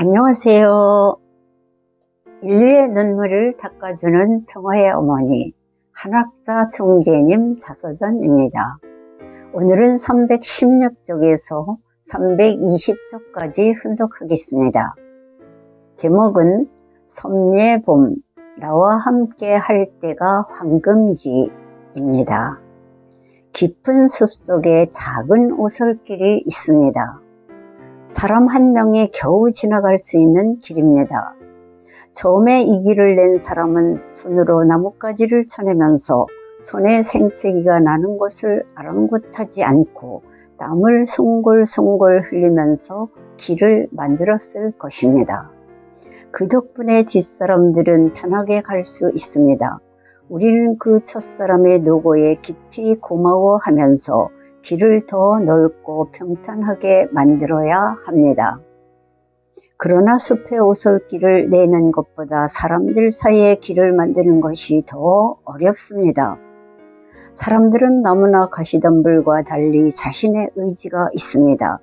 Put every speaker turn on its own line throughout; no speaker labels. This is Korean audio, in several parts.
안녕하세요. 인류의 눈물을 닦아주는 평화의 어머니 한학자 총재님 자서전입니다. 오늘은 316쪽에서 320쪽까지 훈독하겠습니다. 제목은 섭리의 봄, 나와 함께 할 때가 황금기입니다. 깊은 숲속에 작은 오솔길이 있습니다. 사람 한 명이 겨우 지나갈 수 있는 길입니다. 처음에 이 길을 낸 사람은 손으로 나뭇가지를 쳐내면서 손에 생채기가 나는 것을 아랑곳하지 않고 땀을 송골송골 흘리면서 길을 만들었을 것입니다. 그 덕분에 뒷사람들은 편하게 갈 수 있습니다. 우리는 그 첫사람의 노고에 깊이 고마워하면서 길을 더 넓고 평탄하게 만들어야 합니다. 그러나 숲의 오솔길을 내는 것보다 사람들 사이에 길을 만드는 것이 더 어렵습니다. 사람들은 나무나 가시덤불과 달리 자신의 의지가 있습니다.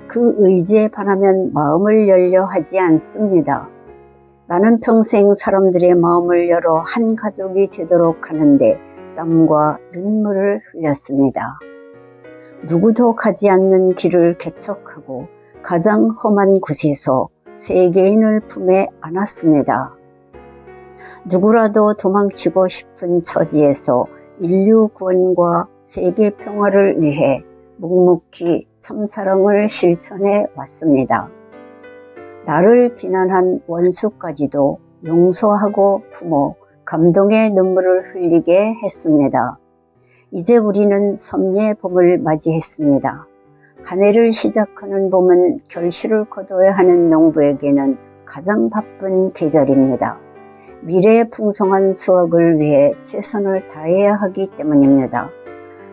그 의지에 반하면 마음을 열려 하지 않습니다. 나는 평생 사람들의 마음을 열어 한 가족이 되도록 하는데 땀과 눈물을 흘렸습니다. 누구도 가지 않는 길을 개척하고 가장 험한 곳에서 세계인을 품에 안았습니다. 누구라도 도망치고 싶은 처지에서 인류 구원과 세계 평화를 위해 묵묵히 참사랑을 실천해 왔습니다. 나를 비난한 원수까지도 용서하고 품어 감동의 눈물을 흘리게 했습니다. 이제 우리는 섭리의 봄을 맞이했습니다. 한 해를 시작하는 봄은 결실을 거둬야 하는 농부에게는 가장 바쁜 계절입니다. 미래의 풍성한 수확을 위해 최선을 다해야 하기 때문입니다.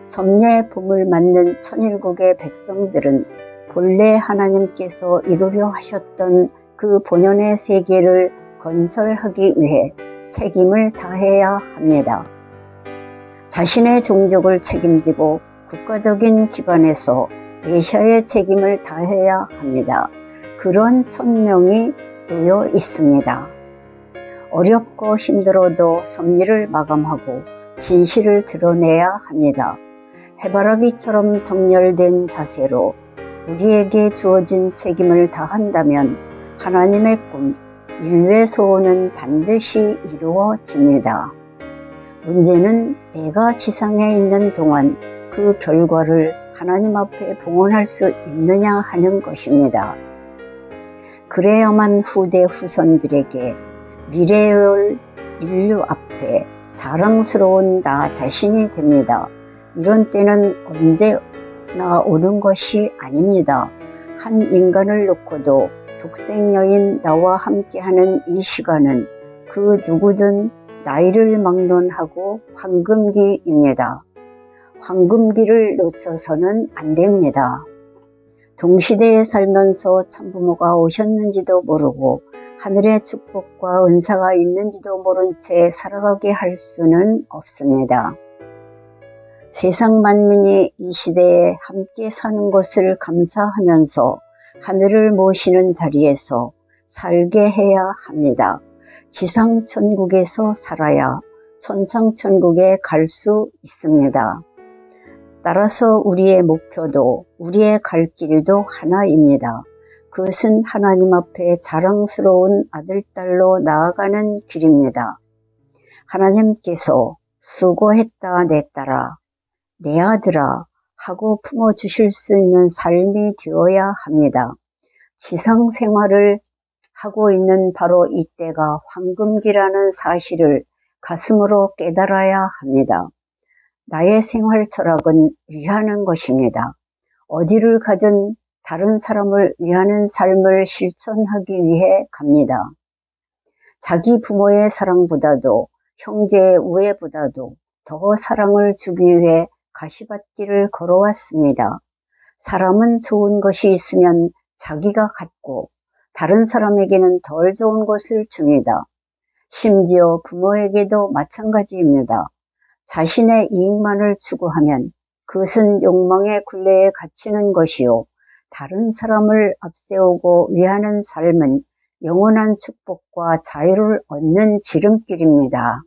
섭리의 봄을 맞는 천일국의 백성들은 본래 하나님께서 이루려 하셨던 그 본연의 세계를 건설하기 위해 책임을 다해야 합니다. 자신의 종족을 책임지고 국가적인 기관에서 메시아의 책임을 다해야 합니다. 그런 천명이 놓여 있습니다. 어렵고 힘들어도 섭리를 마감하고 진실을 드러내야 합니다. 해바라기처럼 정렬된 자세로 우리에게 주어진 책임을 다한다면 하나님의 꿈, 인류의 소원은 반드시 이루어집니다. 문제는 내가 지상에 있는 동안 그 결과를 하나님 앞에 봉헌할 수 있느냐 하는 것입니다. 그래야만 후대 후손들에게 미래의 인류 앞에 자랑스러운 나 자신이 됩니다. 이런 때는 언제나 오는 것이 아닙니다. 한 인간을 놓고도 독생여인 나와 함께하는 이 시간은 그 누구든 나이를 막론하고 황금기입니다. 황금기를 놓쳐서는 안 됩니다. 동시대에 살면서 참부모가 오셨는지도 모르고 하늘의 축복과 은사가 있는지도 모른 채 살아가게 할 수는 없습니다. 세상 만민이 이 시대에 함께 사는 것을 감사하면서 하늘을 모시는 자리에서 살게 해야 합니다. 지상천국에서 살아야 천상천국에 갈 수 있습니다. 따라서 우리의 목표도 우리의 갈 길도 하나입니다. 그것은 하나님 앞에 자랑스러운 아들딸로 나아가는 길입니다. 하나님께서 수고했다 내 딸아, 내 아들아 하고 품어주실 수 있는 삶이 되어야 합니다. 지상 생활을 하고 있는 바로 이때가 황금기라는 사실을 가슴으로 깨달아야 합니다. 나의 생활 철학은 위하는 것입니다. 어디를 가든 다른 사람을 위하는 삶을 실천하기 위해 갑니다. 자기 부모의 사랑보다도 형제의 우애보다도 더 사랑을 주기 위해 가시밭길을 걸어왔습니다. 사람은 좋은 것이 있으면 자기가 갖고 다른 사람에게는 덜 좋은 것을 줍니다. 심지어 부모에게도 마찬가지입니다. 자신의 이익만을 추구하면 그것은 욕망의 굴레에 갇히는 것이요 다른 사람을 앞세우고 위하는 삶은 영원한 축복과 자유를 얻는 지름길입니다.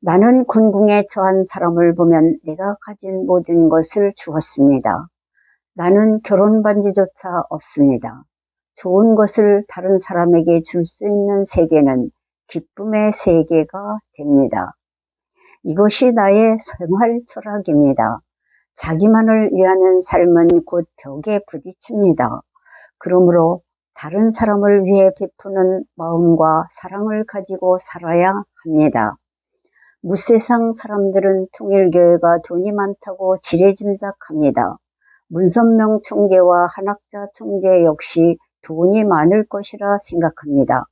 나는 곤궁에 처한 사람을 보면 내가 가진 모든 것을 주었습니다. 나는 결혼 반지조차 없습니다. 좋은 것을 다른 사람에게 줄 수 있는 세계는 기쁨의 세계가 됩니다. 이것이 나의 생활 철학입니다. 자기만을 위하는 삶은 곧 벽에 부딪힙니다. 그러므로 다른 사람을 위해 베푸는 마음과 사랑을 가지고 살아야 합니다. 무세상 사람들은 통일교회가 돈이 많다고 지레짐작합니다. 문선명 총재와 한학자 총재 역시 돈이 많을 것이라 생각합니다.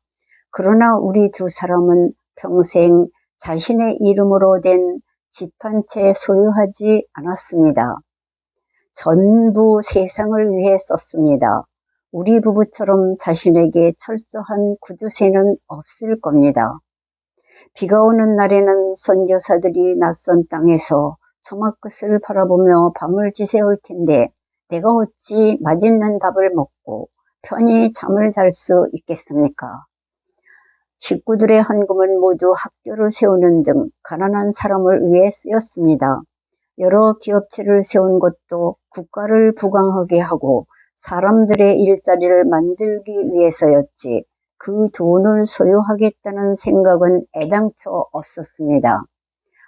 그러나 우리 두 사람은 평생 자신의 이름으로 된 집 한 채 소유하지 않았습니다. 전부 세상을 위해 썼습니다. 우리 부부처럼 자신에게 철저한 구두쇠는 없을 겁니다. 비가 오는 날에는 선교사들이 낯선 땅에서 처마끝을 바라보며 밤을 지새울 텐데 내가 어찌 맛있는 밥을 먹고 편히 잠을 잘 수 있겠습니까? 식구들의 헌금은 모두 학교를 세우는 등 가난한 사람을 위해 쓰였습니다. 여러 기업체를 세운 것도 국가를 부강하게 하고 사람들의 일자리를 만들기 위해서였지 그 돈을 소유하겠다는 생각은 애당초 없었습니다.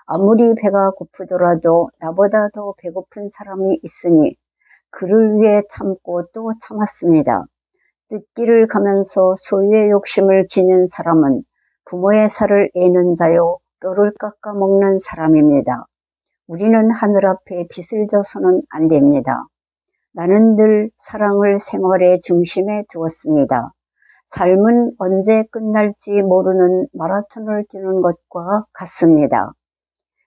아무리 배가 고프더라도 나보다 더 배고픈 사람이 있으니 그를 위해 참고 또 참았습니다. 뜯기를 가면서 소유의 욕심을 지닌 사람은 부모의 살을 애는 자요 뼈를 깎아 먹는 사람입니다. 우리는 하늘 앞에 빚을 져서는 안 됩니다. 나는 늘 사랑을 생활의 중심에 두었습니다. 삶은 언제 끝날지 모르는 마라톤을 뛰는 것과 같습니다.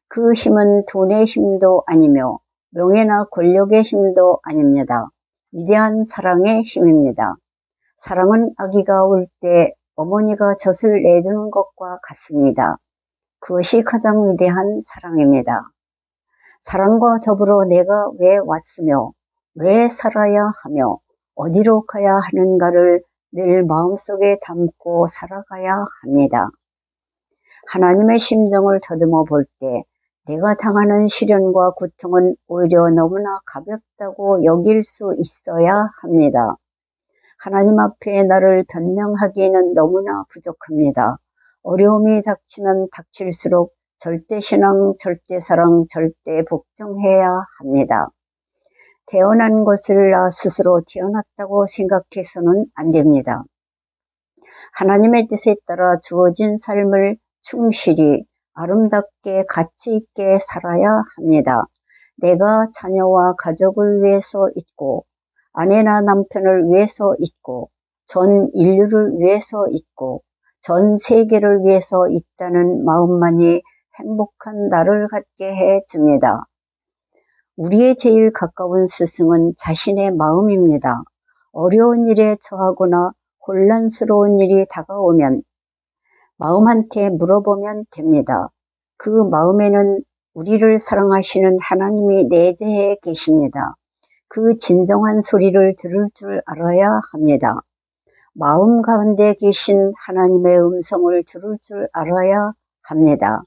그 힘은 돈의 힘도 아니며 명예나 권력의 힘도 아닙니다. 위대한 사랑의 힘입니다. 사랑은 아기가 울 때 어머니가 젖을 내주는 것과 같습니다. 그것이 가장 위대한 사랑입니다. 사랑과 더불어 내가 왜 왔으며 왜 살아야 하며 어디로 가야 하는가를 늘 마음속에 담고 살아가야 합니다. 하나님의 심정을 더듬어 볼 때 내가 당하는 시련과 고통은 오히려 너무나 가볍다고 여길 수 있어야 합니다. 하나님 앞에 나를 변명하기에는 너무나 부족합니다. 어려움이 닥치면 닥칠수록 절대신앙, 절대사랑, 절대복종해야 합니다. 태어난 것을 나 스스로 태어났다고 생각해서는 안 됩니다. 하나님의 뜻에 따라 주어진 삶을 충실히 아름답게 가치 있게 살아야 합니다. 내가 자녀와 가족을 위해서 있고 아내나 남편을 위해서 있고 전 인류를 위해서 있고 전 세계를 위해서 있다는 마음만이 행복한 나를 갖게 해줍니다. 우리의 제일 가까운 스승은 자신의 마음입니다. 어려운 일에 처하거나 혼란스러운 일이 다가오면 마음한테 물어보면 됩니다. 그 마음에는 우리를 사랑하시는 하나님이 내재해 계십니다. 그 진정한 소리를 들을 줄 알아야 합니다. 마음 가운데 계신 하나님의 음성을 들을 줄 알아야 합니다.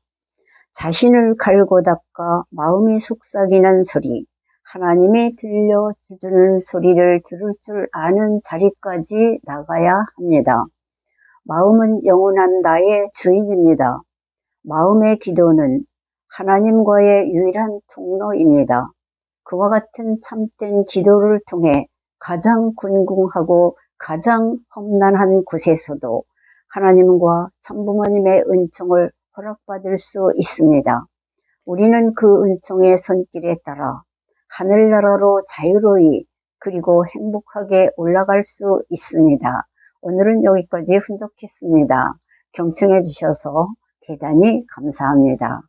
자신을 갈고 닦아 마음이 속삭이는 소리, 하나님이 들려주는 소리를 들을 줄 아는 자리까지 나가야 합니다. 마음은 영원한 나의 주인입니다. 마음의 기도는 하나님과의 유일한 통로입니다. 그와 같은 참된 기도를 통해 가장 곤궁하고 가장 험난한 곳에서도 하나님과 참부모님의 은총을 허락받을 수 있습니다. 우리는 그 은총의 손길에 따라 하늘나라로 자유로이 그리고 행복하게 올라갈 수 있습니다. 오늘은 여기까지 훈독했습니다. 경청해 주셔서 대단히 감사합니다.